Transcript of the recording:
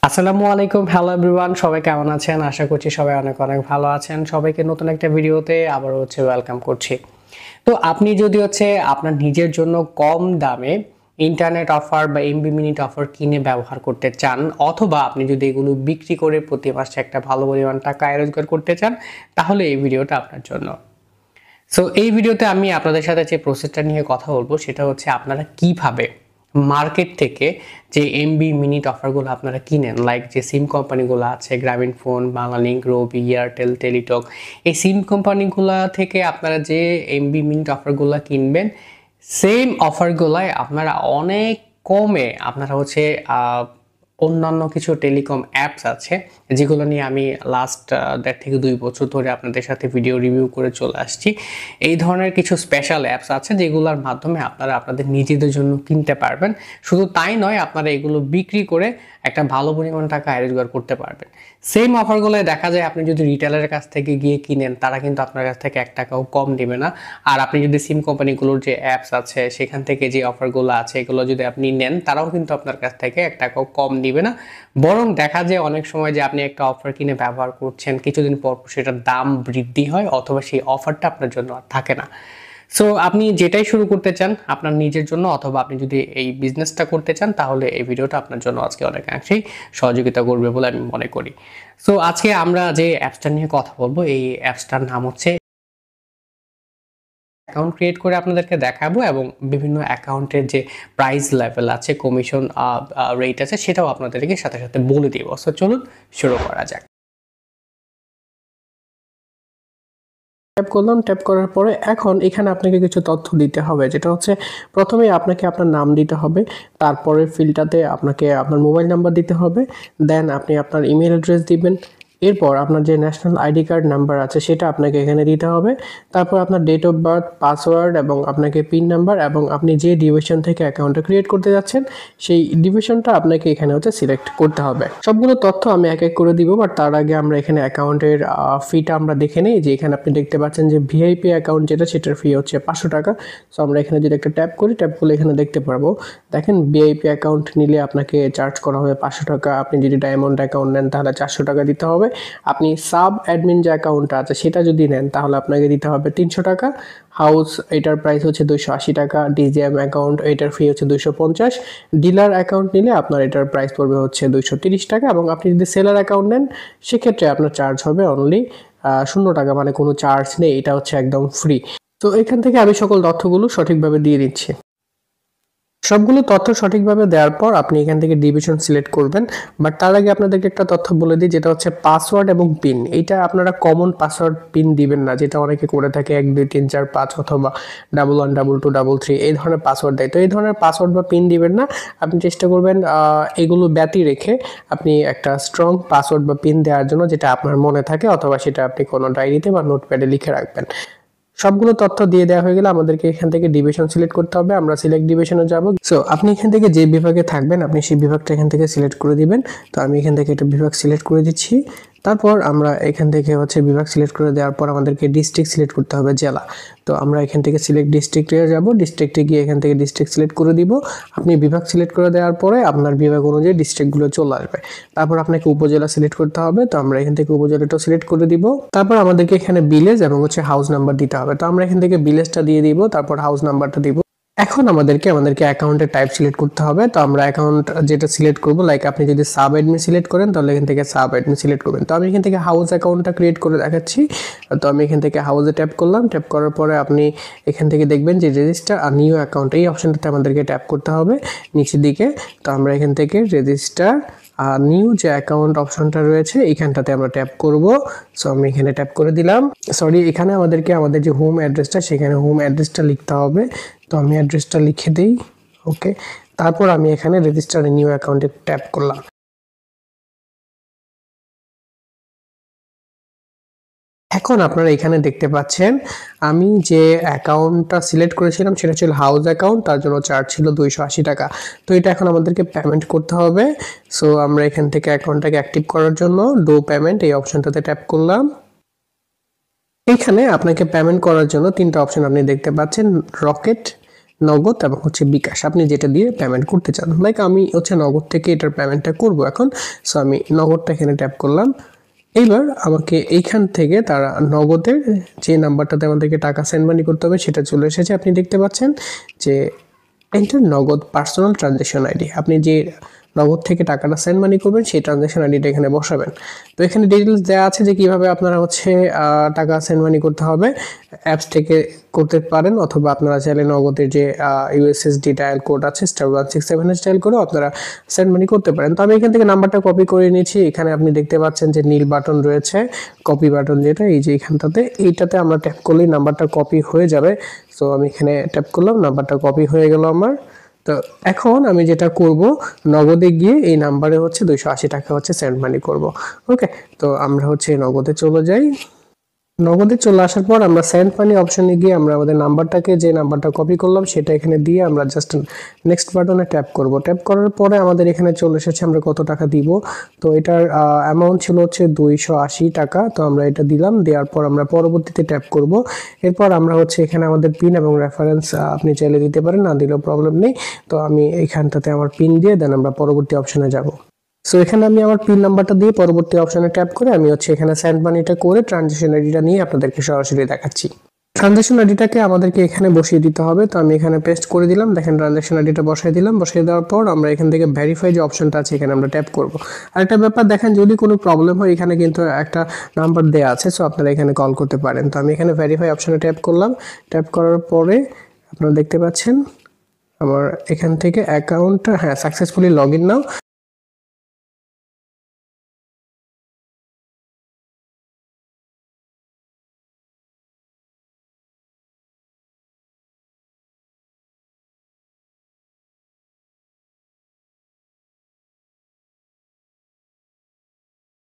আসসালামু আলাইকুম, hello everyone, সবাই কেমন আছেন? আশা করছি সবাই অনেক অনেক ভালো আছেন। সবাইকে নতুন একটা ভিডিওতে আবার ওয়েলকাম করছি। তো আপনি যদি আপনার নিজের জন্য কম দামে ইন্টারনেট অফার বা এমবি মিনিট অফার কিনে ব্যবহার করতে চান, অথবা আপনি যদি এগুলো বিক্রি করে প্রতি মাসে একটা ভালো পরিমাণ টাকা আয় রোজগার করতে চান, তাহলে এই ভিডিওটা আপনার জন্য। সো এই ভিডিওতে আমি আপনাদের সাথে যে প্রসেসটা নিয়ে কথা বলবো সেটা হচ্ছে আপনারা কিভাবে মার্কেট থেকে যে এমবি মিনিট অফারগুলো আপনারা কিনেন, লাইক যে সিম কোম্পানিগুলো আছে, গ্রামীণ ফোন, বাংলালিংক, রবি, এয়ারটেল, টেলিটক, এই সিম কোম্পানিগুলো থেকে আপনারা যে এমবি মিনিট অফারগুলো কিনবেন, সেম অফারগুলোয় আপনারা অনেক কমে আপনারা অন্যান্য কিছু টেলিকম অ্যাপস আছে যেগুলো নিয়ে আমি লাস্ট 1.5 থেকে 2 বছর ধরে আপনাদের সাথে ভিডিও রিভিউ করে চলে আসছি। এই ধরনের কিছু স্পেশাল অ্যাপস আছে যেগুলোর মাধ্যমে আপনারা আপনাদের নিজেদের জন্য কিনতে পারবেন। শুধু তাই নয়, আপনারা এগুলো বিক্রি করে একটা ভালো পরিমাণ টাকা আয় রোজগার করতে পারবেন। সেম অফারগুলোয় দেখা যায় আপনি যদি রিটেলারের কাছ থেকে গিয়ে কিনেন, তারা কিন্তু আপনার কাছ থেকে 1 টাকাও কম দেবে না। আর আপনি যদি সিম কোম্পানিগুলোর যে অ্যাপস আছে সেখান থেকে যে অফারগুলো আছে এগুলো যদি আপনি নেন, তারাও কিন্তু আপনার কাছ থেকে 1 টাকাও কম দিবে না। বরং দেখা যায় অনেক সময় যে আপনি একটা অফার কিনে ব্যবহার করছেন, কিছুদিন পর সেটার দাম বৃদ্ধি হয় অথবা সেই অফারটা আপনার জন্য আর থাকে না। সো আপনি যেটাই শুরু করতে চান আপনার নিজের জন্য, অথবা আপনি যদি এই বিজনেসটা করতে চান, তাহলে এই ভিডিওটা আপনার জন্য আজকে অনেকাংশেই সহযোগিতা করবে বলে আমি মনে করি। সো আজকে আমরা যে অ্যাপসটা নিয়ে কথা বলবো, এই অ্যাপসটার নাম হচ্ছে অ্যাকাউন্ট ক্রিয়েট করে আপনাদেরকে দেখাবো, এবং বিভিন্ন অ্যাকাউন্টের যে প্রাইস লেভেল আছে, কমিশন রেট আছে, সেটাও আপনাদেরকে সাথে সাথে বলে দিব। সো চলুন শুরু করা যাক। ট্যাপ করলাম, ট্যাপ করার পরে এখন এখানে আপনাকে কিছু তথ্য দিতে হবে, যেটা হচ্ছে প্রথমে আপনাকে আপনার নাম দিতে হবে, তারপরে ফিল্ডটাতে আপনাকে আপনার মোবাইল নাম্বার দিতে হবে, দেন আপনি আপনার ইমেল অ্যাড্রেস দিবেন, এরপর আপনার যে ন্যাশনাল আইডি কার্ড নাম্বার আছে সেটা আপনাকে এখানে দিতে হবে, তারপর আপনার ডেট অফ বার্থ, পাসওয়ার্ড এবং আপনাকে পিন নাম্বার, এবং আপনি যে ডিভিশন থেকে অ্যাকাউন্টটা ক্রিয়েট করতে যাচ্ছেন সেই ডিভিশনটা আপনাকে এখানে সিলেক্ট করতে হবে। সবগুলো তথ্য আমি এক এক করে দিব, বাট তার আগে আমরা এখানে অ্যাকাউন্টের ফিটা আমরা দেখে নিই। যে এখানে আপনি দেখতে পাচ্ছেন যে ভিআইপি অ্যাকাউন্ট যেটা, সেটার ফি হচ্ছে 500 টাকা। সো আমরা এখানে যদি একটা ট্যাপ করি, ট্যাপ করলে এখানে দেখতে পারবো, দেখেন ভিআইপি অ্যাকাউন্ট নিলে আপনাকে চার্জ করা হবে 500 টাকা। আপনি যদি ডায়মন্ড অ্যাকাউন্ট নেন তাহলে 400 টাকা দিতে হবে। আপনি সাব অ্যাডমিন যে অ্যাকাউন্টটা আছে সেটা যদি নেন তাহলে আপনাকে দিতে হবে 300 টাকা। হাউস, এটার প্রাইস হচ্ছে 280 টাকা। ডিজিএম অ্যাকাউন্ট, এটার ফি হচ্ছে 250। ডিলার অ্যাকাউন্ট নিলে আপনার এটার প্রাইস পড়বে হচ্ছে 230 টাকা, এবং আপনি যদি সেলার অ্যাকাউন্ট নেন সেক্ষেত্রে আপনার চার্জ হবে অনলি 0 টাকা, মানে কোনো চার্জ নেই, এটা হচ্ছে একদম ফ্রি। তো এখান থেকে আমি সকল তথ্যগুলো সঠিকভাবে দিয়ে দিচ্ছি। সবগুলো তথ্য সঠিকভাবে দেওয়ার পর আপনি এখান থেকে ডিভিশন সিলেক্ট করবেন, বাট তার আগে আপনাদেরকে একটা তথ্য বলে দিই, যেটা হচ্ছে পাসওয়ার্ড এবং পিন। এইটা আপনারা কমন পাসওয়ার্ড পিন দিবেন না, যেটা অনেকে করে থাকে 1 2 3 4 5 অথবা 11 22 33 এই ধরনের পাসওয়ার্ড দেয়। তো এই ধরনের পাসওয়ার্ড বা পিন দিবেন না, আপনি চেষ্টা করবেন এগুলো ব্যতি রেখে আপনি একটা স্ট্রং পাসওয়ার্ড বা পিন দেওয়ার জন্য, যেটা আপনার মনে থাকে, অথবা সেটা আপনি কোনো ডায়েরিতে বা নোটপ্যাডে লিখে রাখবেন। সবগুলো তথ্য দিয়ে দেওয়া হয়ে গেলে আমাদেরকে এখান থেকে ডিভিশন সিলেক্ট করতে হবে। আমরা সিলেক্ট ডিভিশনে যাব। সো আপনি এখান থেকে যে বিভাগে থাকবেন আপনি সেই বিভাগটা এখান থেকে সিলেক্ট করে দিবেন। তো আমি এখান থেকে একটা বিভাগ সিলেক্ট করে দিচ্ছি। তারপর আমরা এখান থেকে বিভাগ সিলেক্ট করে দেওয়ার পর আমাদেরকে ডিস্ট্রিক্ট সিলেক্ট করতে হবে, জেলা। তো আমরা এখান থেকে সিলেক্ট ডিস্ট্রিক্টে যাব। ডিস্ট্রিক্টে গিয়ে এখান থেকে ডিস্ট্রিক্ট সিলেক্ট করে দিব। আপনি বিভাগ সিলেক্ট করে দেওয়ার পরে আপনার বিভাগ অনুযায়ী ডিস্ট্রিক্টগুলো চলে আসবে। তারপর আপনাকে উপজেলা সিলেক্ট করতে হবে। তো আমরা এখান থেকে উপজেলাটা সিলেক্ট করে দিব। তারপর আমাদেরকে এখানে ভিলেজ এবং হাউস নাম্বার দিতে হবে। তো আমরা এখান থেকে ভিলেজটা দিয়ে দিব, তারপর হাউস নাম্বারটা দিব। এখন আমাদেরকে অ্যাকাউন্টের টাইপ সিলেক্ট করতে হবে। তো আমরা অ্যাকাউন্ট যেটা সিলেক্ট করব, লাইক আপনি যদি সাব অ্যাডমিন সিলেক্ট করেন তাহলে এখান থেকে সাব অ্যাডমিন সিলেক্ট করবেন। তো আমি এখান থেকে হাউস অ্যাকাউন্টটা ক্রিয়েট করে দেখাচ্ছি। তো আমি এখান থেকে হাউসে ট্যাপ করলাম। ট্যাপ করার পরে আপনি এখান থেকে দেখবেন যে রেজিস্টার আর নিউ অ্যাকাউন্ট, এই অপশনটাতে আমাদেরকে ট্যাপ করতে হবে নিচের দিকে। তো আমরা এখান থেকে রেজিস্টার আর নিউ যে অ্যাকাউন্ট অপশনটা রয়েছে এখানটাতে আমরা ট্যাপ করব। সো আমি এখানে ট্যাপ করে দিলাম। সরি, এখানে আমাদেরকে আমাদের যে হোম অ্যাড্রেসটা, সেখানে হোম অ্যাড্রেসটা লিখতে হবে। তো আমি অ্যাড্রেসটা লিখে দিই। ওকে, তারপর আমি এখানে রেজিস্টার নিউ অ্যাকাউন্টে ট্যাপ করলাম। এখন আপনারা এখানে দেখতে পাচ্ছেন আমি যে অ্যাকাউন্টটা সিলেক্ট করেছিলাম সেটা ছিল হাউস অ্যাকাউন্ট, তার জন্য চার্জ ছিল 280 টাকা। তো এটা এখন আমাদেরকে পেমেন্ট করতে হবে। সো আমরা এখান থেকে অ্যাকাউন্টটাকে অ্যাক্টিভ করার জন্য ডো পেমেন্ট এই অপশনটাতে ট্যাপ করলাম। এখানে আপনাকে পেমেন্ট করার জন্য 3টা অপশন আপনি দেখতে পাচ্ছেন, রকেট, নগদ এবং হচ্ছে বিকাশ, আপনি যেটা দিয়ে পেমেন্ট করতে চান। লাইক আমি হচ্ছে নগদ থেকে এটার পেমেন্টটা করব এখন। সো আমি নগদটা এখানে ট্যাপ করলাম। এইবার আমাকে এইখান থেকে তারা নগদের যে নাম্বারটাতে আমাদেরকে টাকা সেন্ড মানি করতে হবে সেটা চলে এসেছে। আপনি দেখতে পাচ্ছেন যে এন্টার নগদ পার্সোনাল ট্রানজ্যাকশন আইডি। আপনি যে নগদ থেকে টাকাটা সেন্ড মানি করবেন সেই ট্রানজ্যাকশন আইডিটা এখানে বসাবেন। তো এখানে ডিটেলস দেওয়া আছে যে কিভাবে আপনারা হচ্ছে টাকা সেন্ড মানি করতে হবে। অ্যাপস থেকে করতে পারেন অথবা আপনারা চাইলে নগদের যে ইউএসএসডি ডায়াল কোড আছে *167# ডায়াল করেও আপনারা সেন্ড মানি করতে পারেন। তো আমি এখান থেকে নাম্বারটা কপি করে নিয়েছি। এখানে আপনি দেখতে পাচ্ছেন যে নীল বাটন রয়েছে, কপি বাটন যেটা, এই যে এখানটাতে, এইটাতে আমরা ট্যাপ করলেই নাম্বারটা কপি হয়ে যাবে। সো আমি এখানে ট্যাপ করলাম, নাম্বারটা কপি হয়ে গেল আমার। তো এখন আমি যেটা করব, নগদে গিয়ে এই নাম্বারে হচ্ছে 280 টাকা হচ্ছে সেন্ড মানি করব। ওকে, তো আমরা হচ্ছে নগদে চলে যাই। নগদে চলে আসার পর আমরা সেন্ড মানি অপশনে গিয়ে আমরা আমাদের নাম্বারটাকে, যে নাম্বারটা কপি করলাম সেটা এখানে দিয়ে আমরা জাস্ট নেক্সট বাটনে ট্যাপ করব। ট্যাপ করার পরে আমাদের এখানে চলে এসেছে আমরা কত টাকা দিব। তো এটার অ্যামাউন্ট ছিল হচ্ছে 280 টাকা। তো আমরা এটা দিলাম, দেওয়ার পর আমরা পরবর্তীতে ট্যাপ করব। এরপর আমরা হচ্ছে এখানে আমাদের পিন এবং রেফারেন্স আপনি চাইলে দিতে পারেন, না দিলেও প্রবলেম নেই। তো আমি এখানটাতে আমার পিন দিয়ে দেন আমরা পরবর্তী অপশনে যাব। সো এখানে আমি আমার পিন নাম্বারটা দিয়ে পরবর্তী অপশনে ট্যাপ করে আমি হচ্ছে এখানে সেন্ড মানিটা করে ট্রানজ্যাকশন আইডিটা নিয়ে আপনাদেরকে সরাসরি দেখাচ্ছি। ট্রানজ্যাকশন আইডিটাকে আমাদেরকে এখানে বসিয়ে দিতে হবে। তো আমি এখানে পেস্ট করে দিলাম, দেখেন ট্রানজ্যাকশন আইডিটা বসিয়ে দিলাম। বসিয়ে দেওয়ার পর আমরা এখান থেকে ভেরিফাই যে অপশনটা আছে এখানে আমরা ট্যাপ করব। আর একটা ব্যাপার দেখেন, যদি কোনো প্রবলেম হয় এখানে কিন্তু একটা নাম্বার দেওয়া আছে, সো আপনারা এখানে কল করতে পারেন। তো আমি এখানে ভেরিফাই অপশনে ট্যাপ করলাম। ট্যাপ করার পরে আপনারা দেখতে পাচ্ছেন আমার এখান থেকে অ্যাকাউন্টটা সাকসেসফুলি লগ ইন নাও।